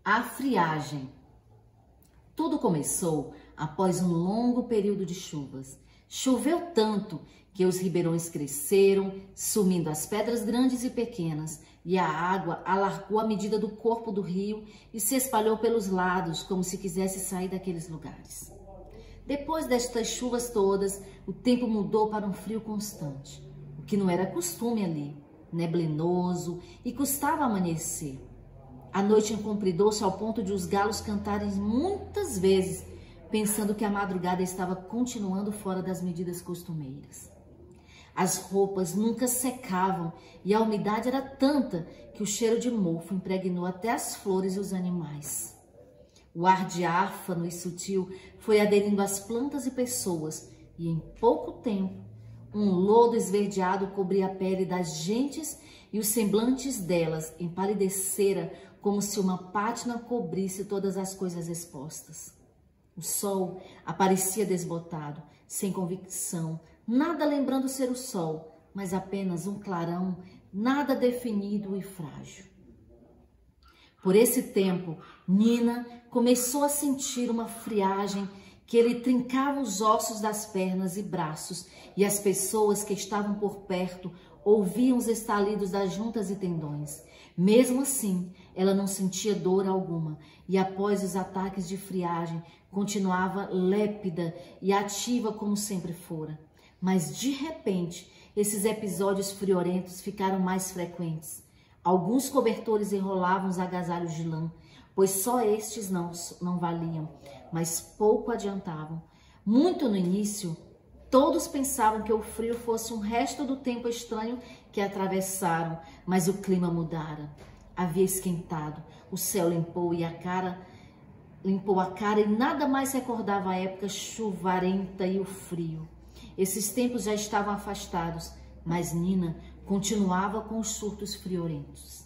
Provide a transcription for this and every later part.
A friagem. Tudo começou após um longo período de chuvas. Choveu tanto que os ribeirões cresceram, sumindo as pedras grandes e pequenas, e a água alargou à medida do corpo do rio e se espalhou pelos lados, como se quisesse sair daqueles lugares. Depois destas chuvas todas, o tempo mudou para um frio constante, o que não era costume ali, neblinoso, e custava amanhecer. A noite encompridou-se ao ponto de os galos cantarem muitas vezes, pensando que a madrugada estava continuando fora das medidas costumeiras. As roupas nunca secavam e a umidade era tanta que o cheiro de mofo impregnou até as flores e os animais. O ar diáfano e sutil foi aderindo às plantas e pessoas e em pouco tempo um lodo esverdeado cobria a pele das gentes e os semblantes delas empalidecera como se uma pátina cobrisse todas as coisas expostas. O sol aparecia desbotado, sem convicção, nada lembrando ser o sol, mas apenas um clarão, nada definido e frágil. Por esse tempo, Nina começou a sentir uma friagem que lhe trincava os ossos das pernas e braços, e as pessoas que estavam por perto ouviam os estalidos das juntas e tendões. Mesmo assim, ela não sentia dor alguma e após os ataques de friagem continuava lépida e ativa como sempre fora. Mas de repente, esses episódios friorentos ficaram mais frequentes. Alguns cobertores enrolavam os agasalhos de lã, pois só estes não valiam, mas pouco adiantavam. Muito no início, todos pensavam que o frio fosse um resto do tempo estranho que atravessaram, mas o clima mudara. Havia esquentado, o céu limpou a cara e nada mais recordava a época chuvarenta e o frio. Esses tempos já estavam afastados, mas Nina continuava com os surtos friorentos.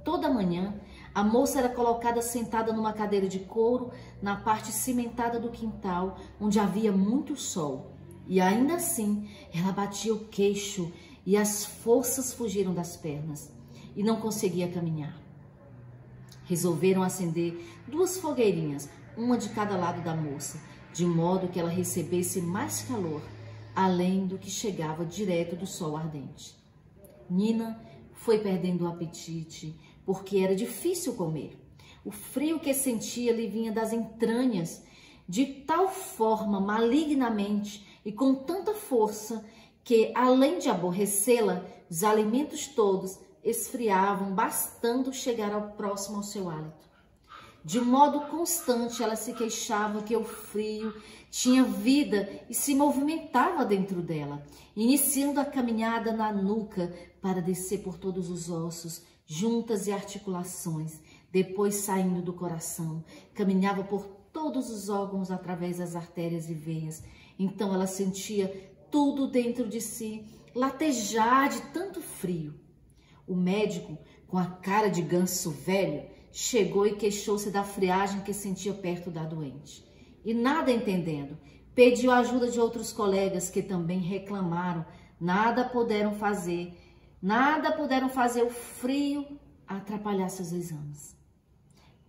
Toda manhã, a moça era colocada sentada numa cadeira de couro na parte cimentada do quintal, onde havia muito sol. E ainda assim, ela batia o queixo e as forças fugiram das pernas e não conseguia caminhar. Resolveram acender 2 fogueirinhas, uma de cada lado da moça, de modo que ela recebesse mais calor, além do que chegava direto do sol ardente. Nina foi perdendo o apetite, porque era difícil comer. O frio que sentia lhe vinha das entranhas, de tal forma malignamente e com tanta força que, além de aborrecê-la, os alimentos todos esfriavam, bastando chegar próximo ao seu hálito. De modo constante, ela se queixava que o frio tinha vida e se movimentava dentro dela, iniciando a caminhada na nuca para descer por todos os ossos, juntas e articulações, depois saindo do coração, caminhava por todos os órgãos através das artérias e veias. Então ela sentia tudo dentro de si latejar de tanto frio. O médico, com a cara de ganso velho, chegou e queixou-se da friagem que sentia perto da doente. E nada entendendo, pediu a ajuda de outros colegas que também reclamaram. Nada puderam fazer o frio atrapalhar seus exames.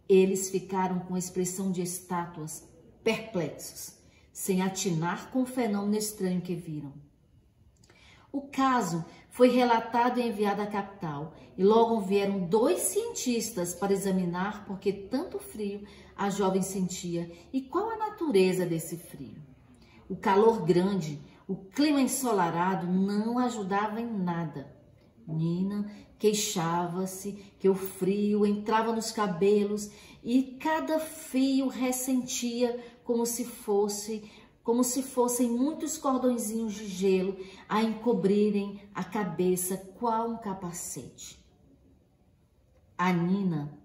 Eles ficaram com expressão de estátuas, perplexos, sem atinar com o fenômeno estranho que viram. O caso foi relatado e enviado à capital, e logo vieram 2 cientistas para examinar por que tanto frio a jovem sentia e qual a natureza desse frio. O calor grande, o clima ensolarado não ajudava em nada. Nina queixava-se que o frio entrava nos cabelos e cada fio ressentia como se fossem muitos cordõezinhos de gelo a encobrirem a cabeça qual um capacete. A Nina,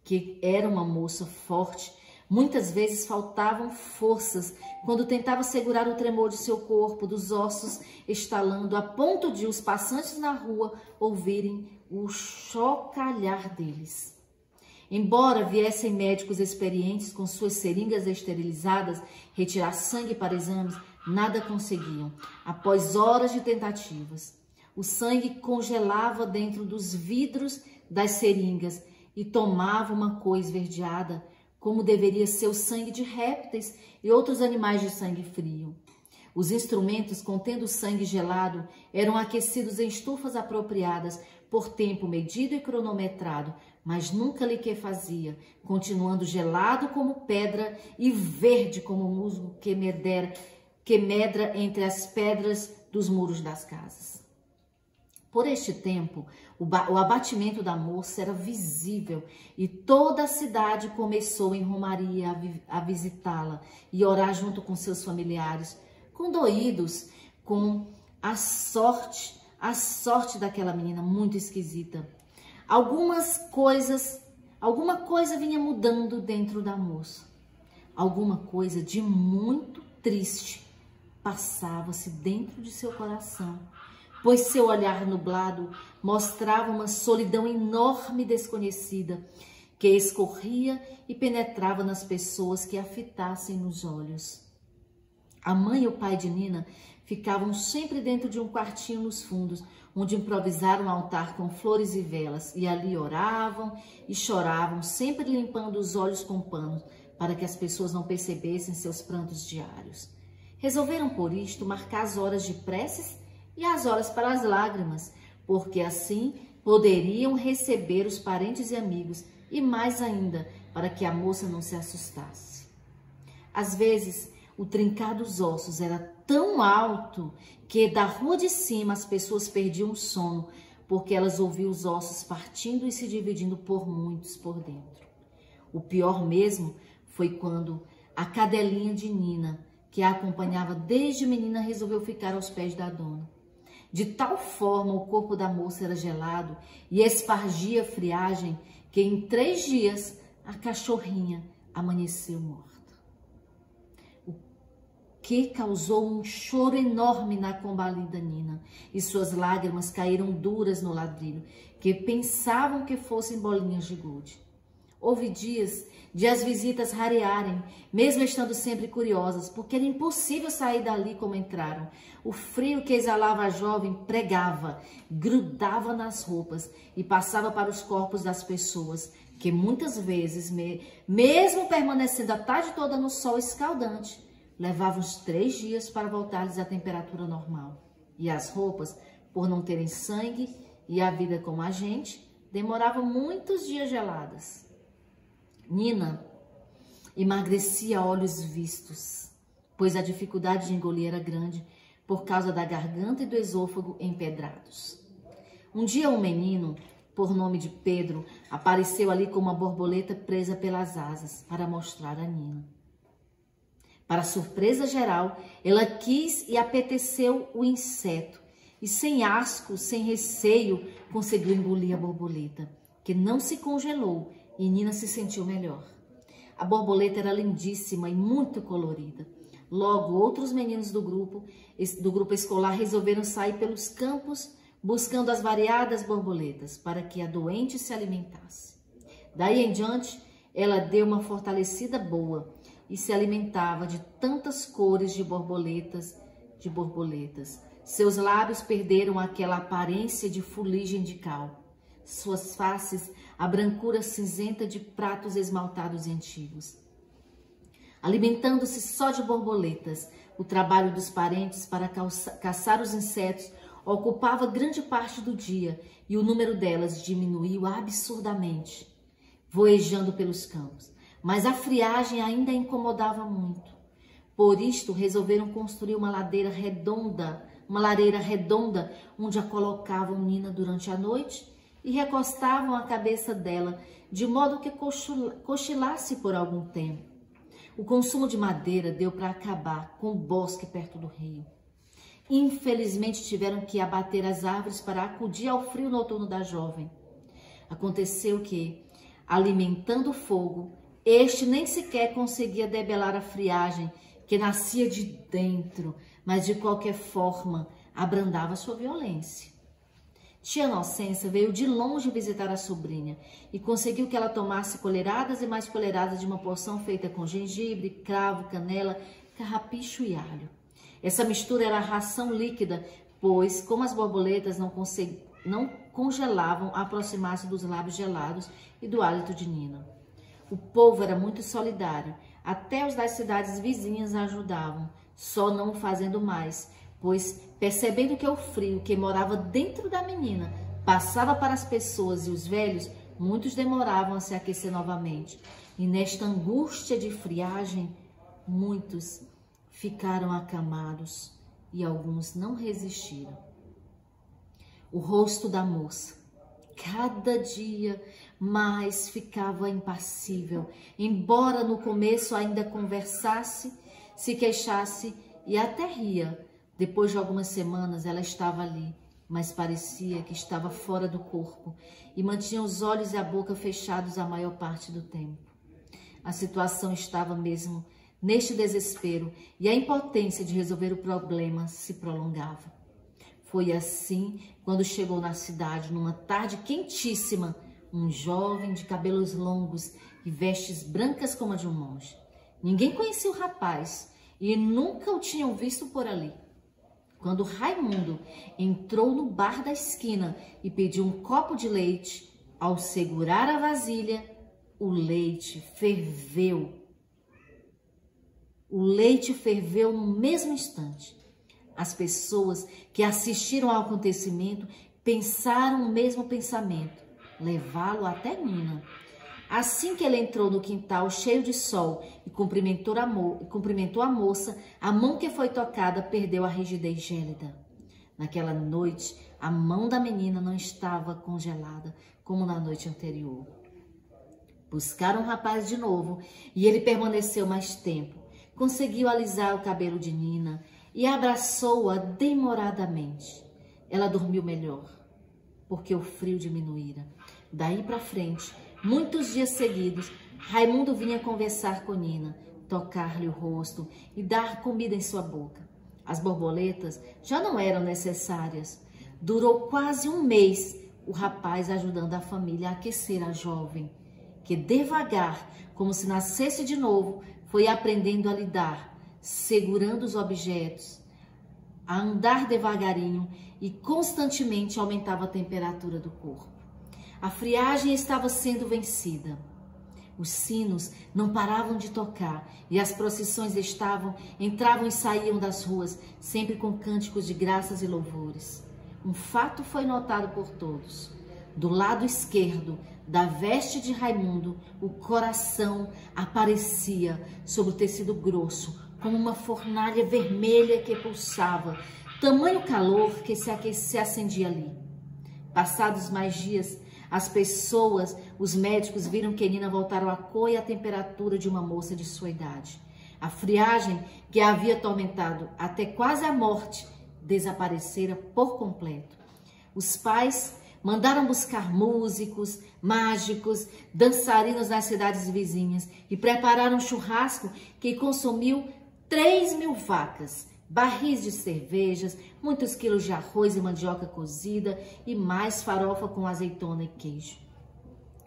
que era uma moça forte, muitas vezes faltavam forças quando tentava segurar o tremor de seu corpo, dos ossos estalando, a ponto de os passantes na rua ouvirem o chocalhar deles. Embora viessem médicos experientes com suas seringas esterilizadas retirar sangue para exames, nada conseguiam. Após horas de tentativas, o sangue congelava dentro dos vidros das seringas e tomava uma cor esverdeada, como deveria ser o sangue de répteis e outros animais de sangue frio. Os instrumentos contendo sangue gelado eram aquecidos em estufas apropriadas por tempo medido e cronometrado, mas nunca liquefazia, continuando gelado como pedra e verde como musgo que medra entre as pedras dos muros das casas. Por este tempo, o abatimento da moça era visível e toda a cidade começou em romaria a visitá-la e orar junto com seus familiares, condoídos com a sorte daquela menina muito esquisita. Alguma coisa vinha mudando dentro da moça. Alguma coisa de muito triste passava-se dentro de seu coração, pois seu olhar nublado mostrava uma solidão enorme e desconhecida que escorria e penetrava nas pessoas que a fitassem nos olhos. A mãe e o pai de Nina ficavam sempre dentro de um quartinho nos fundos, onde improvisaram um altar com flores e velas, e ali oravam e choravam, sempre limpando os olhos com pano, para que as pessoas não percebessem seus prantos diários. Resolveram, por isto, marcar as horas de preces e as horas para as lágrimas, porque assim poderiam receber os parentes e amigos, e mais ainda, para que a moça não se assustasse. Às vezes, o trincar dos ossos era tão alto que da rua de cima as pessoas perdiam o sono, porque elas ouviam os ossos partindo e se dividindo por muitos por dentro. O pior mesmo foi quando a cadelinha de Nina, que a acompanhava desde menina, resolveu ficar aos pés da dona. De tal forma o corpo da moça era gelado e espargia friagem que em 3 dias a cachorrinha amanheceu morta. Que causou um choro enorme na combalida Nina, e suas lágrimas caíram duras no ladrilho, que pensavam que fossem bolinhas de gude. Houve dias de as visitas rarearem, mesmo estando sempre curiosas, porque era impossível sair dali como entraram. O frio que exalava a jovem pregava, grudava nas roupas e passava para os corpos das pessoas, que muitas vezes, mesmo permanecendo a tarde toda no sol escaldante, levavam uns 3 dias para voltar-lhes à temperatura normal. E as roupas, por não terem sangue e a vida como a gente, demoravam muitos dias geladas. Nina emagrecia a olhos vistos, pois a dificuldade de engolir era grande por causa da garganta e do esôfago empedrados. Um dia um menino, por nome de Pedro, apareceu ali com uma borboleta presa pelas asas para mostrar a Nina. Para surpresa geral, ela quis e apeteceu o inseto e, sem asco, sem receio, conseguiu engolir a borboleta, que não se congelou, e Nina se sentiu melhor. A borboleta era lindíssima e muito colorida. Logo, outros meninos do grupo escolar resolveram sair pelos campos buscando as variadas borboletas para que a doente se alimentasse. Daí em diante, ela deu uma fortalecida boa e se alimentava de tantas cores de borboletas. Seus lábios perderam aquela aparência de fuligem de cal. Suas faces, a brancura cinzenta de pratos esmaltados e antigos. Alimentando-se só de borboletas, o trabalho dos parentes para caçar os insetos ocupava grande parte do dia e o número delas diminuiu absurdamente, voejando pelos campos. Mas a friagem ainda a incomodava muito. Por isto, resolveram construir uma lareira redonda, onde a colocavam Nina durante a noite e recostavam a cabeça dela, de modo que cochilasse por algum tempo. O consumo de madeira deu para acabar com o bosque perto do rio. Infelizmente, tiveram que abater as árvores para acudir ao frio noturno da jovem. Aconteceu que, alimentando o fogo, este nem sequer conseguia debelar a friagem que nascia de dentro, mas de qualquer forma abrandava sua violência. Tia Inocência veio de longe visitar a sobrinha e conseguiu que ela tomasse colheradas e mais colheradas de uma porção feita com gengibre, cravo, canela, carrapicho e alho. Essa mistura era ração líquida, pois, como as borboletas não congelavam ao aproximar-se dos lábios gelados e do hálito de Nina. O povo era muito solidário, até os das cidades vizinhas ajudavam, só não o fazendo mais, pois, percebendo que o frio que morava dentro da menina passava para as pessoas e os velhos, muitos demoravam a se aquecer novamente. E nesta angústia de friagem, muitos ficaram acamados e alguns não resistiram. O rosto da moça, cada dia mais ficava impassível, embora no começo ainda conversasse, se queixasse e até ria. Depois de algumas semanas ela estava ali, mas parecia que estava fora do corpo e mantinha os olhos e a boca fechados a maior parte do tempo. A situação estava mesmo neste desespero e a impotência de resolver o problema se prolongava. Foi assim quando chegou na cidade, numa tarde quentíssima, um jovem de cabelos longos e vestes brancas como a de um monge. Ninguém conhecia o rapaz e nunca o tinham visto por ali. Quando Raimundo entrou no bar da esquina e pediu um copo de leite, ao segurar a vasilha, o leite ferveu. O leite ferveu no mesmo instante. As pessoas que assistiram ao acontecimento pensaram o mesmo pensamento, levá-lo até Nina. Assim que ele entrou no quintal cheio de sol e cumprimentou a moça, a mão que foi tocada perdeu a rigidez gélida. Naquela noite, a mão da menina não estava congelada como na noite anterior. Buscaram o rapaz de novo e ele permaneceu mais tempo. Conseguiu alisar o cabelo de Nina e abraçou-a demoradamente. Ela dormiu melhor, porque o frio diminuíra. Daí para frente, muitos dias seguidos, Raimundo vinha conversar com Nina, tocar-lhe o rosto e dar comida em sua boca. As borboletas já não eram necessárias. Durou quase um mês o rapaz ajudando a família a aquecer a jovem, que devagar, como se nascesse de novo, foi aprendendo a lidar, segurando os objetos, a andar devagarinho e constantemente aumentava a temperatura do corpo. A friagem estava sendo vencida. Os sinos não paravam de tocar e as procissões entravam e saíam das ruas, sempre com cânticos de graças e louvores. Um fato foi notado por todos. Do lado esquerdo da veste de Raimundo, o coração aparecia sobre o tecido grosso, como uma fornalha vermelha que pulsava, tamanho calor que se acendia ali. Passados mais dias, as pessoas, os médicos viram que Nina voltaram à cor e à temperatura de uma moça de sua idade. A friagem que a havia atormentado até quase a morte desaparecera por completo. Os pais mandaram buscar músicos, mágicos, dançarinos nas cidades vizinhas e prepararam um churrasco que consumiu 3.000 vacas, barris de cervejas, muitos quilos de arroz e mandioca cozida e mais farofa com azeitona e queijo.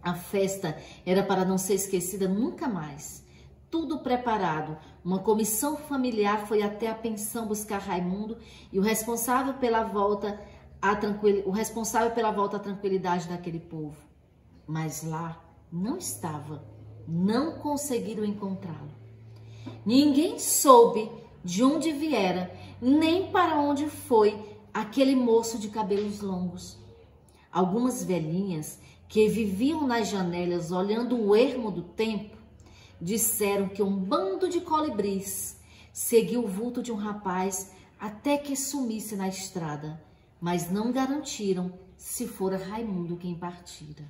A festa era para não ser esquecida nunca mais. Tudo preparado, uma comissão familiar foi até a pensão buscar Raimundo e o responsável pela volta à tranquilidade daquele povo. Mas lá não estava, não conseguiram encontrá-lo. Ninguém soube de onde viera, nem para onde foi aquele moço de cabelos longos. Algumas velhinhas que viviam nas janelas olhando o ermo do tempo, disseram que um bando de colibris seguiu o vulto de um rapaz até que sumisse na estrada, mas não garantiram se fora Raimundo quem partira.